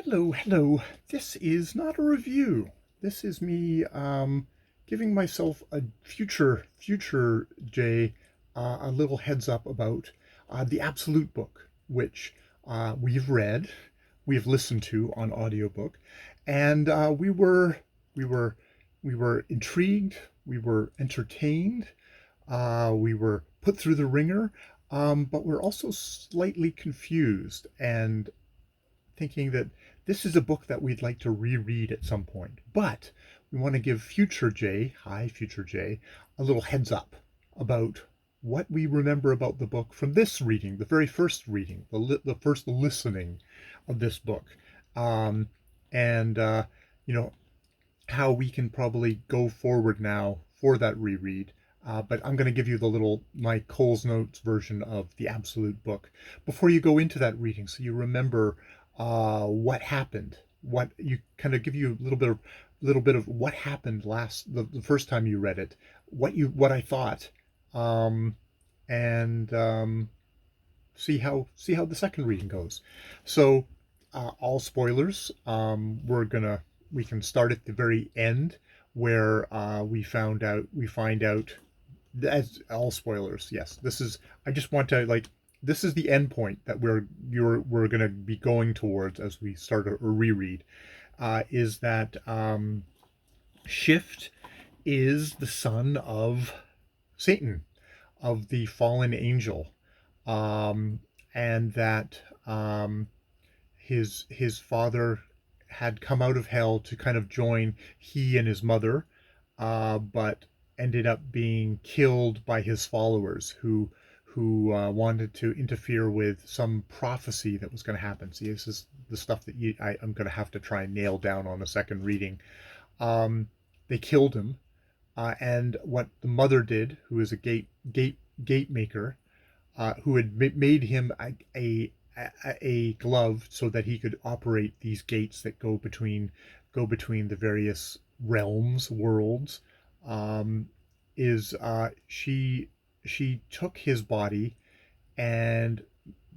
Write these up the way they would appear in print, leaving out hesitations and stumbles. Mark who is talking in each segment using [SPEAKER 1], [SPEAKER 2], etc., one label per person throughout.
[SPEAKER 1] Hello, hello. This is not a review. This is me giving myself a future Jay a little heads up about the Absolute book, which we've read, we've listened to on audiobook, and we were we were intrigued, we were entertained, we were put through the ringer, but we're also slightly confused and thinking that this is a book that we'd like to reread at some point. But we want to give future Jay, hi future Jay, a little heads up about what we remember about the book from this reading, the very first reading, the first listening of this book, um, and you know how we can probably go forward now for that reread. But I'm going to give you the little my Cole's Notes version of the Absolute book before you go into that reading, so you remember what happened. What you kind of give you a little bit of what happened the first time you read it, what I thought, um, and see how the second reading goes. So all spoilers. We can start at the very end where we find out as all spoilers. Yes, this is. I just want to like. This is the end point that we're going to be going towards as we start a reread. Is that Shift is the son of Satan, of the fallen angel, um, and that his father had come out of hell to kind of join he and his mother, but ended up being killed by his followers who wanted to interfere with some prophecy that was going to happen. See, this is the stuff that I'm going to have to try and nail down on the second reading. They killed him, and what the mother did, who is a gate maker, who had made him a glove so that he could operate these gates that go between the various realms, worlds. Um, is she took his body and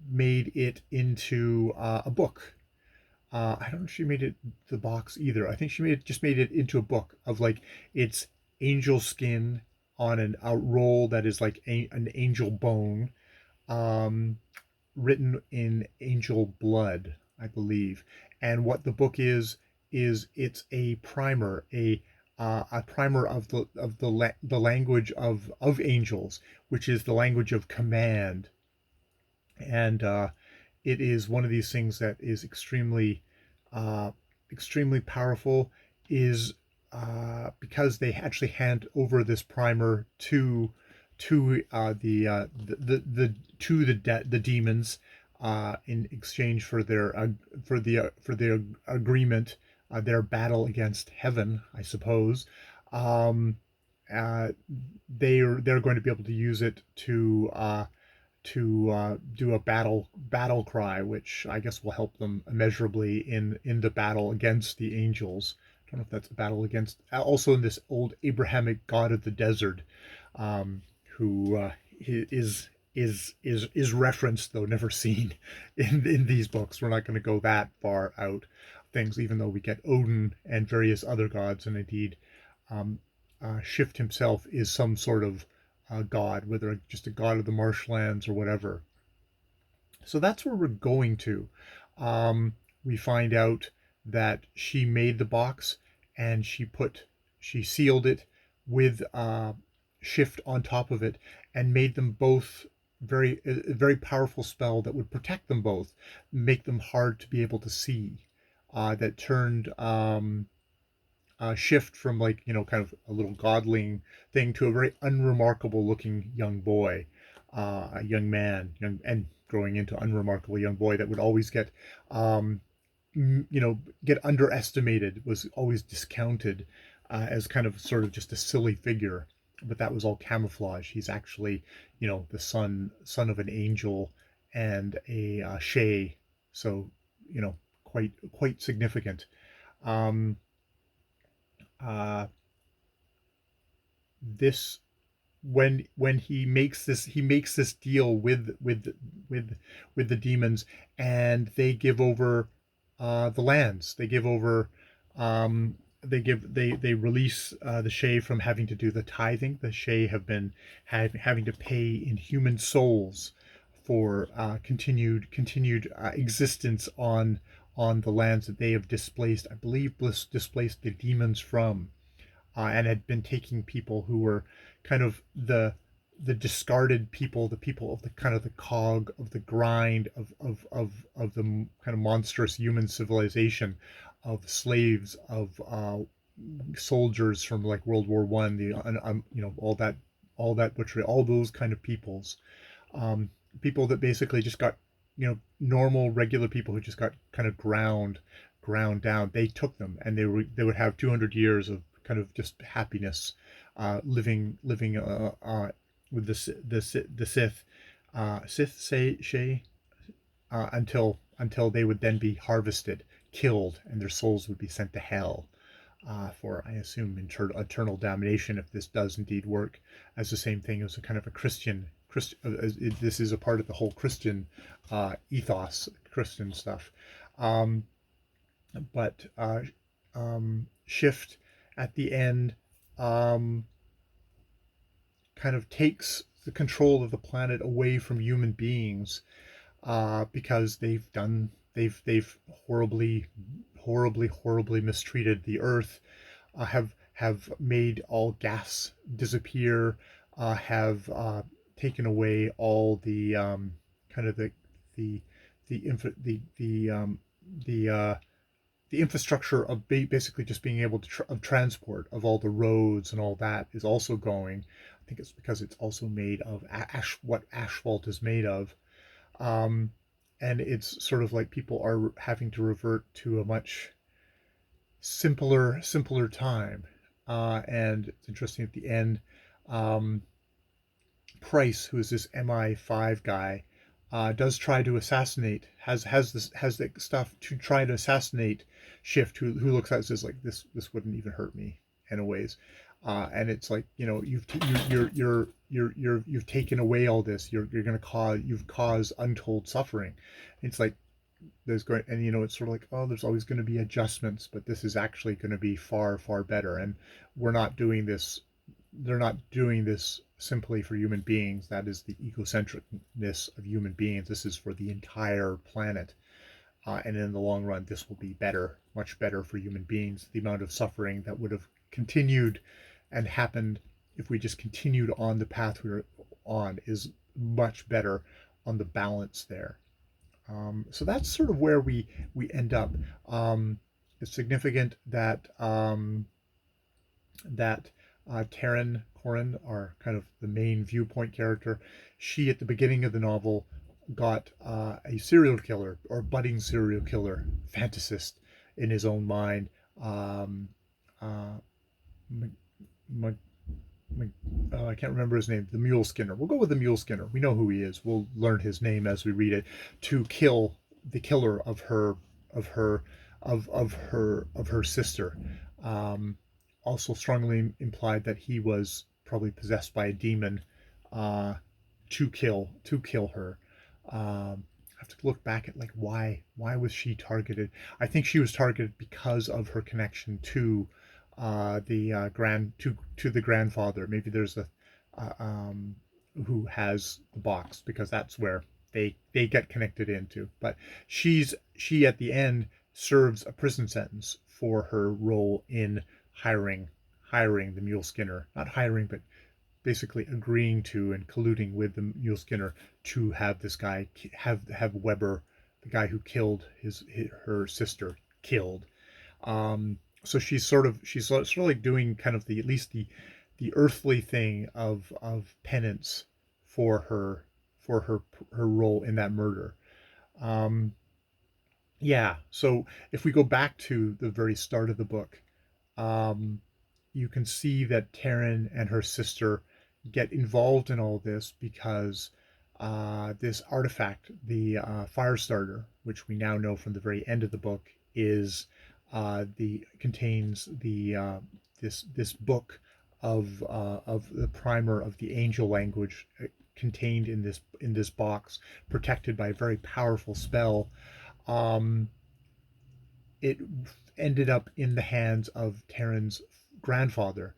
[SPEAKER 1] made it into a book. I don't know if she made it the box either. I think she made it into a book of like it's angel skin on a roll that is like an angel bone, um, written in angel blood, I believe. And what the book is it's a primer, a primer of the language of angels, which is the language of command. And it is one of these things that is uh, extremely powerful. Is because they actually hand over this primer to the demons in exchange for their agreement, their battle against heaven, I suppose. Um, they're going to be able to use it to do a battle cry, which I guess will help them immeasurably in the battle against the angels. I don't know if that's a battle against also in this old Abrahamic god of the desert, who is referenced though never seen in these books. We're not going to go that far out things, even though we get Odin and various other gods, and indeed um, Shift himself is some sort of god, whether just a god of the marshlands or whatever. So that's where we're going to. We find out that she made the box and she sealed it with Shift on top of it and made them both a very powerful spell that would protect them both, make them hard to be able to see. That turned Shift from like kind of a little godling thing to a very unremarkable looking young boy, a young man, and growing into unremarkable young boy that would always um, get underestimated, was always discounted as kind of sort of just a silly figure. But that was all camouflage. He's actually, the son of an angel and a Shay, so quite significant. Um, uh, this when he makes this deal with with the demons, and they give over the lands. They give over. They release the Shay from having to do the tithing. The Shay have been having to pay in human souls for continued existence on the lands that they have displaced. I believe displaced the demons from, and had been taking people who were kind of the discarded people, the people of the kind of the cog of the grind of the kind of monstrous human civilization, of slaves, of soldiers from like World War I, the all that butchery, all those kind of peoples, um, people that basically just got, normal regular people who just got kind of ground down. They took them, and they would have 200 years of kind of just happiness, living with the Sith say Shay, until they would then be harvested, killed, and their souls would be sent to hell, for, I assume, eternal damnation, if this does indeed work as the same thing as a kind of a this is a part of the whole Christian ethos, Christian stuff. Um, but Shift at the end, um, kind of takes the control of the planet away from human beings, because they've horribly mistreated the Earth, have made all gas disappear, have taken away all the, kind of the the infra, the the infrastructure of basically just being able to of transport, of all the roads and all that, is also going. I think it's because it's also made of what asphalt is made of. um, and it's sort of like people are having to revert to a much simpler time. And it's interesting at the end, um, Price, who is this MI5 guy, does try to assassinate, has the stuff to try to assassinate Shift, who looks at it and says, like, this wouldn't even hurt me anyways. And it's like, you've taken away all this. You're gonna you've caused untold suffering. It's like, there's going, and it's sort of like, oh, there's always going to be adjustments, but this is actually going to be far better. And we're not doing this they're not doing this simply for human beings. That is the egocentricness of human beings. This is for the entire planet. And in the long run, this will be better, much better for human beings. The amount of suffering that would have continued and happened if we just continued on the path we were on is much better on the balance there. So that's sort of where we end up. It's significant that, Taryn Corin, our kind of the main viewpoint character, she at the beginning of the novel got a serial killer, or budding serial killer fantasist in his own mind. Um, uh, I can't remember his name. The Mule Skinner. We'll go with the Mule Skinner. We know who he is. We'll learn his name as we read it. To kill the killer of her, of her sister. Um, Also strongly implied that he was probably possessed by a demon, uh, to kill her. I have to look back at, like, why was she targeted? I think she was targeted because of her connection to, the to the grandfather. Maybe there's a, uh, um, who has the box, because that's where they get connected into. But she at the end serves a prison sentence for her role in hiring hiring the Mule Skinner, not hiring, but basically agreeing to and colluding with the Mule Skinner to have this guy have Weber, the guy who killed her sister, killed. So she's sort of like doing kind of the, at least the earthly thing of penance for her role in that murder. Um, yeah. So if we go back to the very start of the book, um, you can see that Taryn and her sister get involved in all this because, this artifact, the, Firestarter, which we now know from the very end of the book, is, the contains the, this book of the primer of the angel language, contained in this box, protected by a very powerful spell. Um, it ended up in the hands of Taryn's grandfather.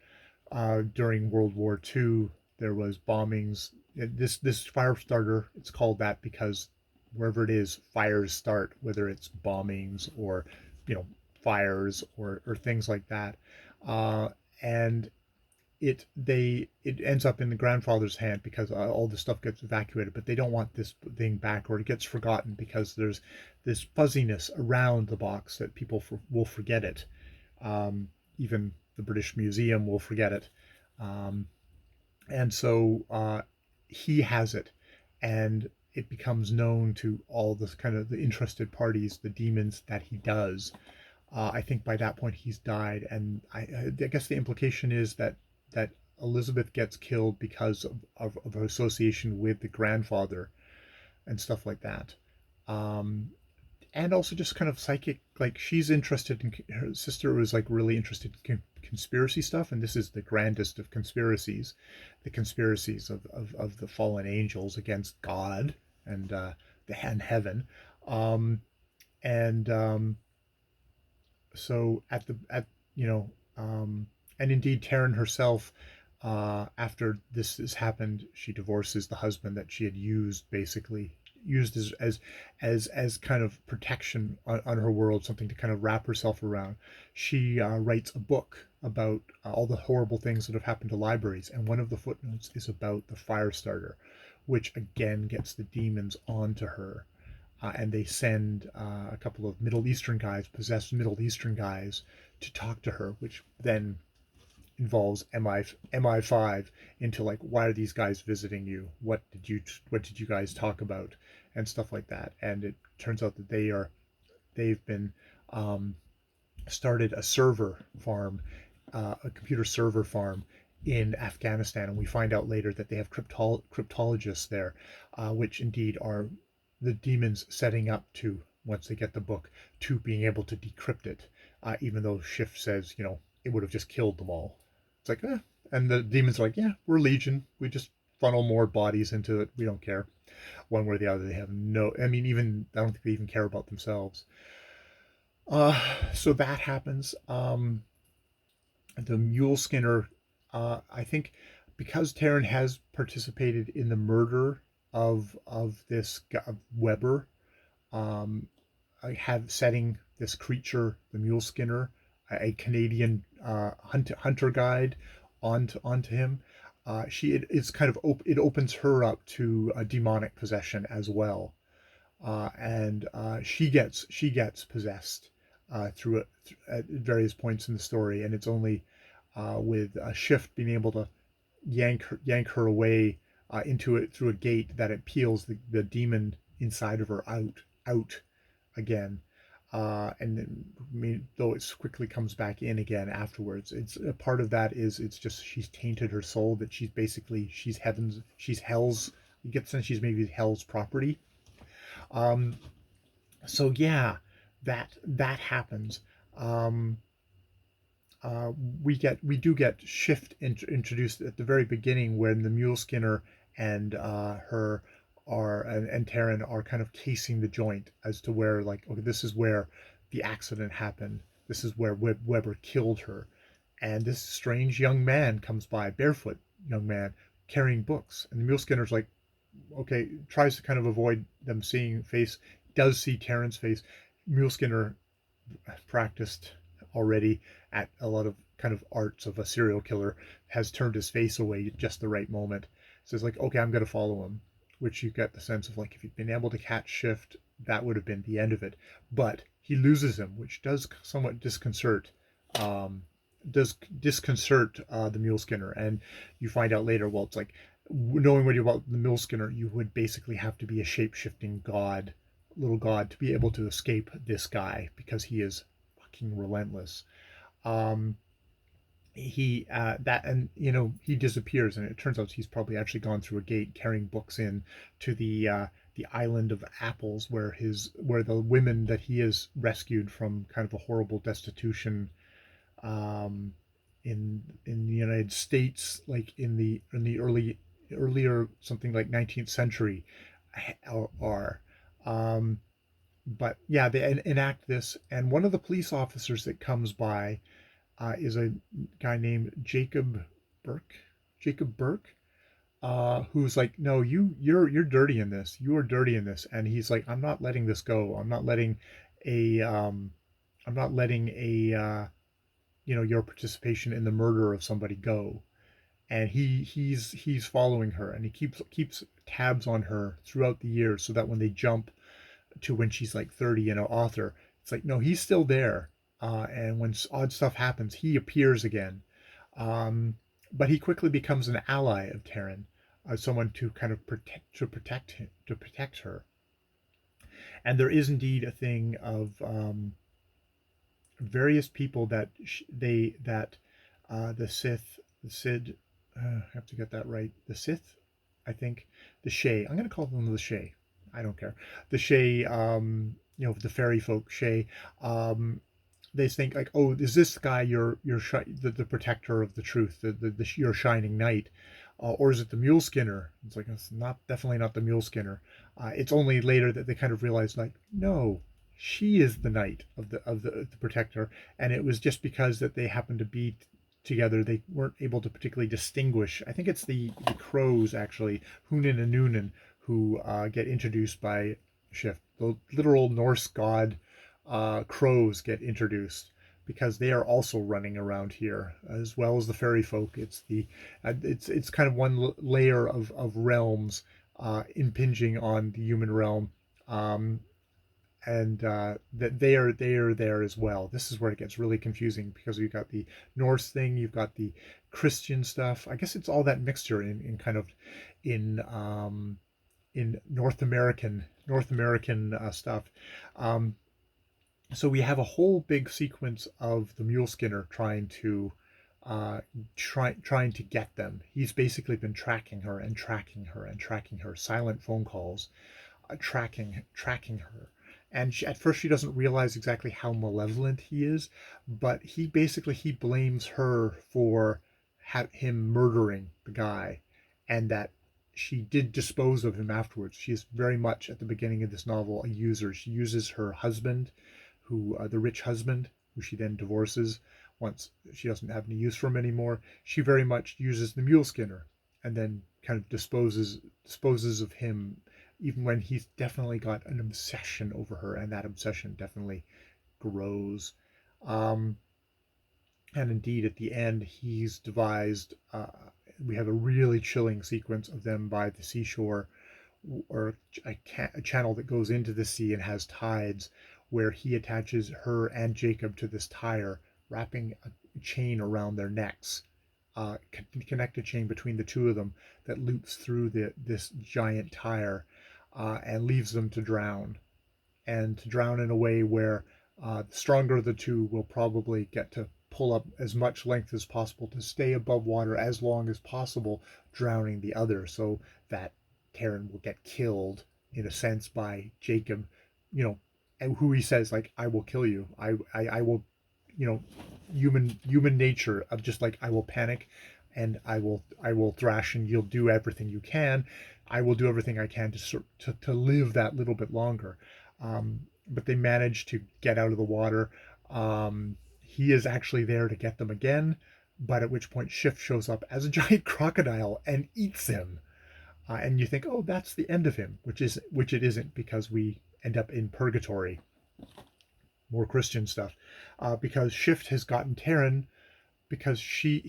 [SPEAKER 1] During World War II, there was bombings. This fire starter, it's called that because wherever it is, fires start, whether it's bombings or, you know, fires or things like that. Uh, and it ends up in the grandfather's hand because all the stuff gets evacuated, but they don't want this thing back, or it gets forgotten because there's this fuzziness around the box that people will forget it. Even the British Museum will forget it. Um, and so he has it, and it becomes known to all the kind of the interested parties, the demons, that he does. I think by that point he's died, and I guess the implication is that Elizabeth gets killed because of her association with the grandfather and stuff like that. Um, and also just kind of psychic, like she's interested in, her sister was like really interested in conspiracy stuff, and this is the grandest of conspiracies, the conspiracies of the fallen angels against God and and heaven. um and So at the at you know and indeed Taryn herself, after this has happened, she divorces the husband that she had used as kind of protection on her world, something to kind of wrap herself around. She writes a book about all the horrible things that have happened to libraries, and one of the footnotes is about the fire starter, which again gets the demons onto her. And they send a couple of Middle Eastern guys, possessed Middle Eastern guys, to talk to her, which then involves MI5 into like, why are these guys visiting you? What did you guys talk about, and stuff like that. And it turns out that they've been um, started a server farm, a computer server farm in Afghanistan, and we find out later that they have cryptologists there, which indeed are the demons setting up to, once they get the book, to being able to decrypt it, even though Schiff says, you know, it would have just killed them all. It's like, eh. And the demons are like, yeah, we're Legion. We just funnel more bodies into it. We don't care. One way or the other, they have no. I mean, even I don't think they even care about themselves. So that happens. The Mule Skinner, I think, because Taryn has participated in the murder of this Weber, um, I have setting this creature, the Mule Skinner, a Canadian hunter guide, onto him. It's kind of it opens her up to a demonic possession as well, and she gets possessed through it at various points in the story, and it's only with a Shift being able to yank her away into it through a gate that it peels the demon inside of her out again. And I mean, though it quickly comes back in again afterwards, it's a part of that is it's just she's tainted her soul, that she's heaven's, she's hell's. You get the sense she's maybe hell's property. um so yeah, that happens. um uh, we do get Shift introduced at the very beginning, when the Mule Skinner and her are and Taryn are kind of casing the joint as to where, like, okay, this is where the accident happened. This is where Weber killed her. And this strange young man comes by, barefoot young man, carrying books, and the Mule Skinner's like, okay, tries to kind of avoid them seeing face, does see Taryn's face. Mule Skinner practiced already at a lot of kind of arts of a serial killer, has turned his face away at just the right moment. So it's like, okay, I'm going to follow him, which you get the sense of like, if he'd been able to catch Shift, that would have been the end of it. But he loses him, which does somewhat disconcert. Um, does disconcert the Mule Skinner, and you find out later. Well, it's like, knowing what you about the Mule Skinner, you would basically have to be a shape shifting god, little god, to be able to escape this guy, because he is fucking relentless. Um, he that and you know he disappears, and it turns out he's probably actually gone through a gate carrying books in to the island of apples, where the women that he has rescued from kind of a horrible destitution, um, in the United States, like in the earlier something like 19th century, are. Um, But yeah, they enact this, and one of the police officers that comes by is a guy named Burke. Jacob Burke, who's like, no, you're dirty in this. You are dirty in this, and he's like, I'm not letting this go. A I'm not letting a your participation in the murder of somebody go. And he's following her, and he keeps tabs on her throughout the years, so that when they jump to when she's like 30 and an author, it's like, no, he's still there. And when odd stuff happens, he appears again. Um, but he quickly becomes an ally of Taryn, someone to kind of protect her. And there is indeed a thing of various people that the Sith, the Sid, I have to get that right. The Sith, I think, the Shay. I'm going to call them the Shay. I don't care. The Shay, the fairy folk Shay. They think like, oh, is this guy the protector of the truth, your shining knight, or is it the mule skinner? It's like, it's not, definitely not the mule skinner. It's only later that they kind of realize like, no, she is the knight of the protector, and it was just because that they happened to be together, they weren't able to particularly distinguish. I think it's the crows actually, Hunan and Nunan, who get introduced by Shift. The literal Norse god crows get introduced because they are also running around here as well as the fairy folk. It's kind of one layer of realms impinging on the human realm, um, and that they are there as well. This is where it gets really confusing because you've got the Norse thing, you've got the Christian stuff. I guess it's all that mixture in kind of in North American stuff. Um, so we have a whole big sequence of the mule skinner trying to get them. He's basically been tracking her and tracking her and tracking her, silent phone calls, tracking her. And at first she doesn't realize exactly how malevolent he is, but he blames her for him murdering the guy, and that she did dispose of him afterwards. She is very much at the beginning of this novel a user. She uses her husband, the rich husband, who she then divorces once she doesn't have any use for him anymore. She very much uses the mule skinner, and then kind of disposes of him, even when he's definitely got an obsession over her, and that obsession definitely grows. Um, and indeed, at the end, he's devised. We have a really chilling sequence of them by the seashore, or a channel that goes into the sea and has tides, where he attaches her and Jacob to this tire, wrapping a chain around their necks, connect a chain between the two of them that loops through this giant tire, and leaves them to drown, and to drown in a way where the stronger of the two will probably get to pull up as much length as possible to stay above water as long as possible, drowning the other, so that Taryn will get killed in a sense by Jacob, and who he says like, I will kill you. I will, you know, human nature of just like, I will panic, and I will thrash, and you'll do everything you can. I will do everything I can to live that little bit longer. But they manage to get out of the water. He is actually there to get them again, but at which point Shift shows up as a giant crocodile and eats him. And you think, oh, that's the end of him, which it isn't, because we end up in purgatory, more Christian stuff, because Shift has gotten Taryn, because he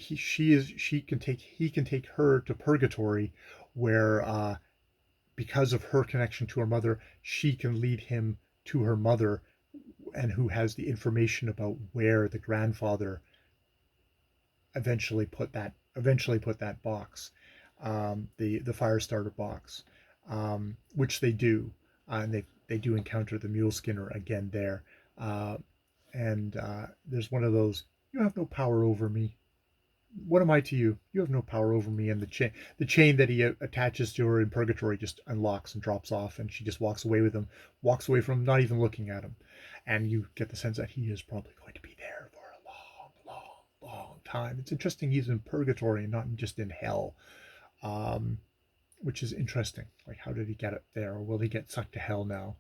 [SPEAKER 1] can take her to purgatory, where because of her connection to her mother, she can lead him to her mother, and who has the information about where the grandfather eventually put that box, the fire starter box, which they do, and they do encounter the mule skinner again there, uh, and there's one of those, you have no power over me. What am I to you? You have no power over me. And the chain that he attaches to her in purgatory just unlocks and drops off, and she just walks away from him, not even looking at him. And you get the sense that he is probably going to be there for a long, long, long time. It's interesting he's in purgatory and not just in hell, um, which is interesting. Like, how did he get it there? Or will he get sucked to hell now?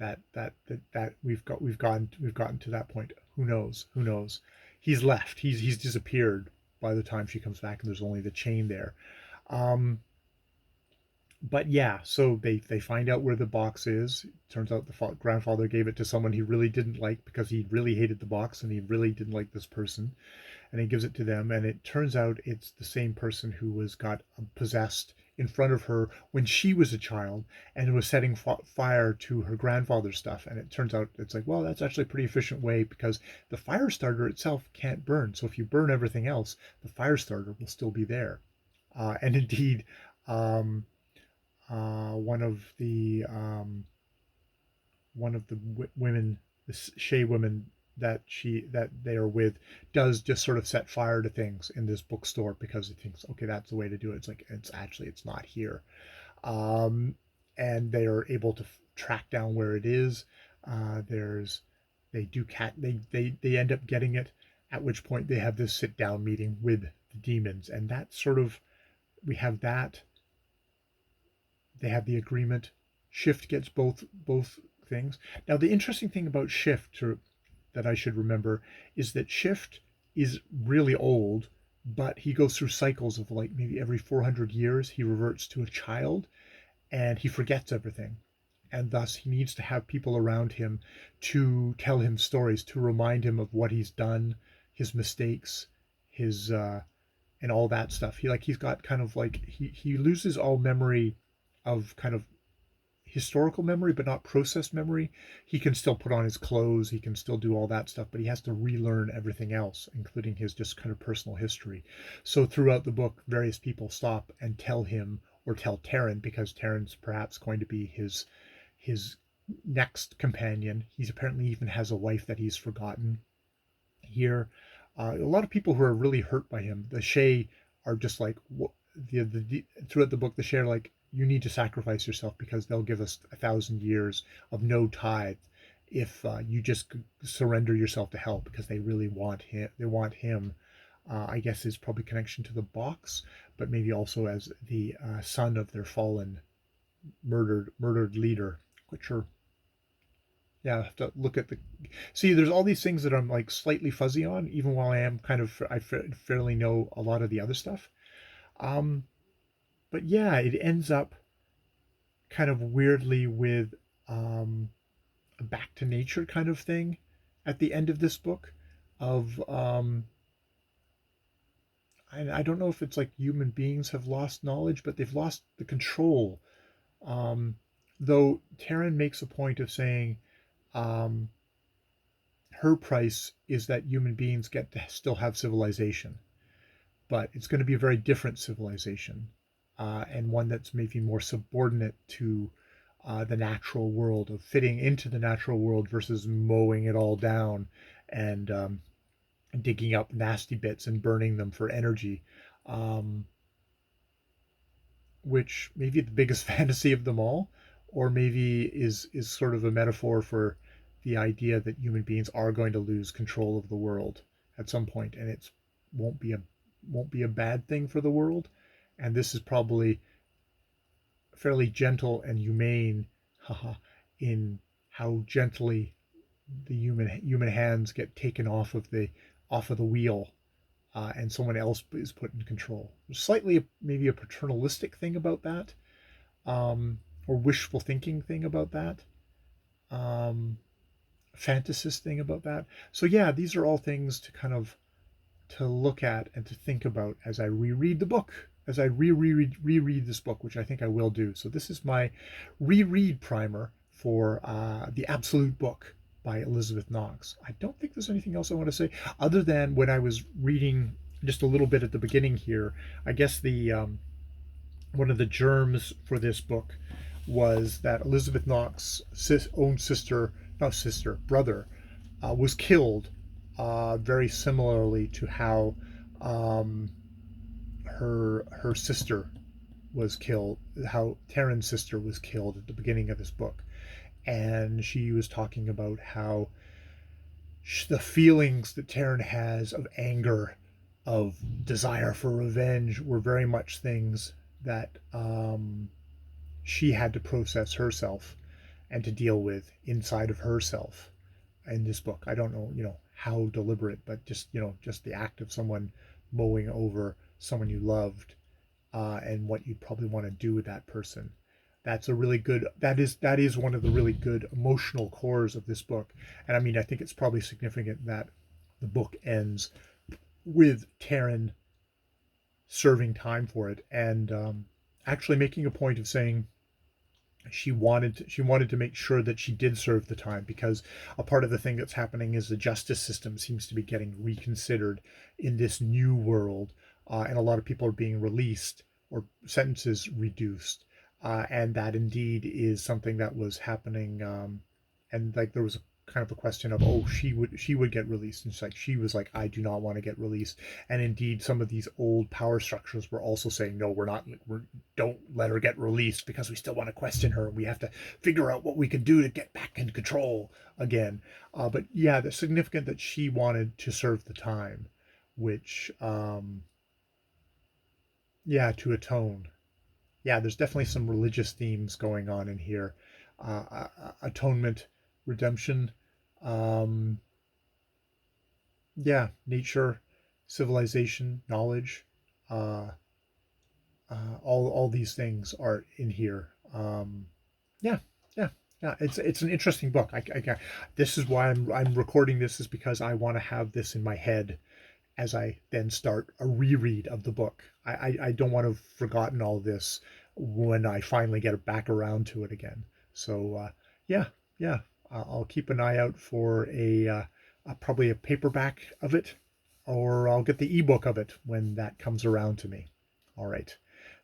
[SPEAKER 1] that we've gotten to that point. Who knows? Who knows? He's left. He's disappeared by the time she comes back, and there's only the chain there. Um, but yeah, so they find out where the box is. Turns out the grandfather gave it to someone he really didn't like because he really hated the box and he really didn't like this person, and he gives it to them. And it turns out it's the same person who was got possessed in front of her when she was a child and was setting fire to her grandfather's stuff. And it turns out it's like, well, that's actually a pretty efficient way because the fire starter itself can't burn. So if you burn everything else, the fire starter will still be there. And indeed, um, one of the women, the Shay women that they are with, does just sort of set fire to things in this bookstore because he thinks, okay, that's the way to do it. It's like it's not here, um, and they are able to track down where it is. There's they do cat they end up getting it, at which point they have this sit down meeting with the demons, and that sort of we have that they have the agreement. Shift gets both things. Now, the interesting thing about Shift that I should remember is that Shift is really old, but he goes through cycles of like maybe every 400 years he reverts to a child and he forgets everything. And thus he needs to have people around him to tell him stories, to remind him of what he's done, his mistakes, his and all that stuff. He's got kind of like he loses all memory of kind of historical memory, but not processed memory. He can still put on his clothes, he can still do all that stuff, but he has to relearn everything else, including his just kind of personal history. So throughout the book, various people stop and tell him or tell Taryn, because Taryn's perhaps going to be his next companion. He's apparently even has a wife that he's forgotten here. A lot of people who are really hurt by him, the Shay, are just like throughout the book. The Shay are like, you need to sacrifice yourself because they'll give us 1,000 years of no tithe if you just surrender yourself to hell, because they really want him. They want him. I guess is probably connection to the box, but maybe also as the son of their fallen, murdered leader. Quite sure. Yeah, I have to look at the. See, there's all these things that I'm like slightly fuzzy on, even while I am kind of I fairly know a lot of the other stuff. Um, but yeah, it ends up kind of weirdly with a back to nature kind of thing at the end of this book. Of I don't know if it's like human beings have lost knowledge, but they've lost the control. Um, though Taryn makes a point of saying um, her price is that human beings get to still have civilization, but it's going to be a very different civilization, and one that's maybe more subordinate to the natural world, of fitting into the natural world versus mowing it all down and digging up nasty bits and burning them for energy, um, which maybe the biggest fantasy of them all, or maybe is sort of a metaphor for the idea that human beings are going to lose control of the world at some point, and it won't be a won't be a bad thing for the world. And this is probably fairly gentle and humane, haha, in how gently the human hands get taken off of the wheel, and someone else is put in control. There's slightly maybe a paternalistic thing about that, or wishful thinking thing about that, um, fantasist thing about that. So yeah, these are all things to kind of to look at and to think about as I reread the book, as I reread this book, which I think I will do. So this is my reread primer for The Absolute Book by Elizabeth Knox. I don't think there's anything else I want to say other than when I was reading just a little bit at the beginning here. I guess the one of the germs for this book was that Elizabeth Knox's own sister, not sister, brother, was killed very similarly to how um, her sister was killed, how Taryn's sister was killed at the beginning of this book. And she was talking about how the feelings that Taryn has of anger, of desire for revenge, were very much things that she had to process herself. and to deal with inside of herself in this book. I don't know, how deliberate, but just, just the act of someone mowing over someone you loved, and what you probably want to do with that person. That's a really good. That is one of the really good emotional cores of this book. And I mean, I think it's probably significant that the book ends with Taryn serving time for it, and actually making a point of saying she wanted to make sure that she did serve the time, because a part of the thing that's happening is the justice system seems to be getting reconsidered in this new world, and a lot of people are being released or sentences reduced, and that indeed is something that was happening, and like there was a kind of a question of, oh, she would get released, and she was like, I do not want to get released. And indeed some of these old power structures were also saying, no, we're not, don't let her get released, because we still want to question her, we have to figure out what we can do to get back in control again. But yeah, it's significant that she wanted to serve the time, which yeah, to atone. Yeah, there's definitely some religious themes going on in here. Atonement, redemption, um, yeah, nature, civilization, knowledge, uh, all these things are in here. Yeah, yeah, yeah. It's an interesting book. This is why I'm recording this, is because I want to have this in my head as I then start a reread of the book. I don't want to have forgotten all this when I finally get back around to it again. So yeah, yeah, I'll keep an eye out for probably a paperback of it, or I'll get the ebook of it when that comes around to me. All right,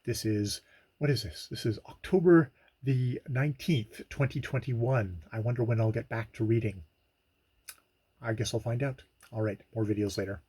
[SPEAKER 1] this is what is this? This is October the 19th, 2021. I wonder when I'll get back to reading. I guess I'll find out. All right, more videos later.